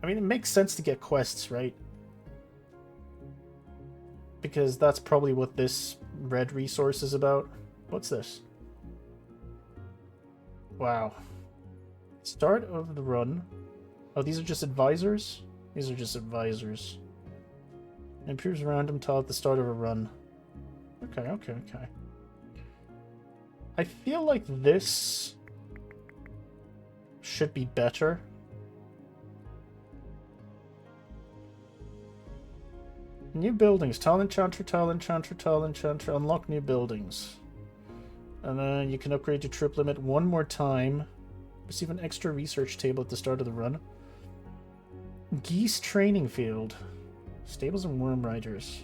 I mean, it makes sense to get quests, right? Because that's probably what this red resource is about. What's this? Wow. Start of the run. Oh, these are just advisors? These are just advisors. Improves random tile at the start of a run. Okay, okay, okay. I feel like this should be better. New buildings. Tile enchanter, tile enchanter, tile enchanter. Unlock new buildings. And then you can upgrade your troop limit one more time. Receive an extra research table at the start of the run. Geese training field. Stables and worm riders.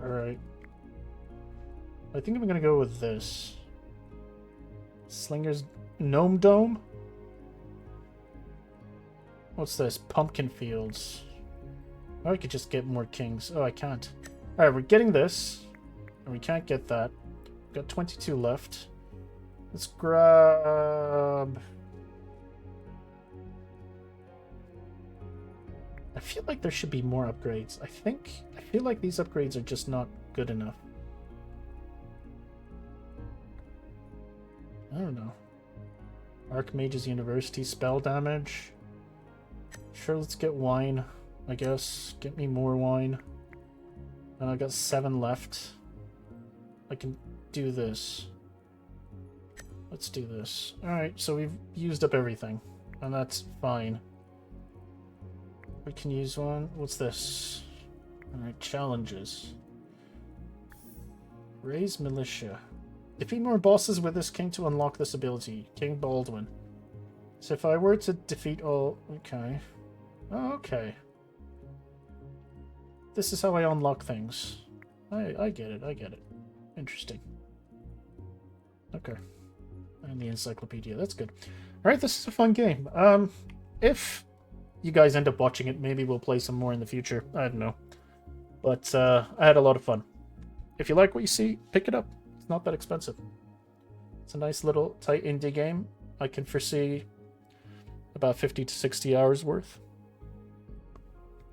Alright. I think I'm gonna go with this. Slinger's Gnome Dome? What's this? Pumpkin Fields. Oh, I could just get more kings. Oh, I can't. Alright, we're getting this. And we can't get that. We've got 22 left. Let's grab... I feel like there should be more upgrades. I feel like these upgrades are just not good enough. I don't know. Archmage's University spell damage. Sure, let's get wine, I guess. Get me more wine. And I got 7 left. I can do this. Let's do this. Alright, so we've used up everything. And that's fine. We can use one. What's this? Alright, challenges. Raise militia. Defeat more bosses with this king to unlock this ability. King Baldwin. So if I were to defeat all... Okay. Oh, okay. This is how I unlock things. I get it, I get it. Interesting. Okay. And the encyclopedia, that's good. Alright, this is a fun game. If you guys end up watching it, maybe we'll play some more in the future. I don't know. But I had a lot of fun. If you like what you see, pick it up. It's not that expensive. It's a nice little tight indie game. I can foresee about 50 to 60 hours worth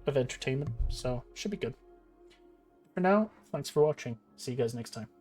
of entertainment, so should be good. For now, thanks for watching. See you guys next time.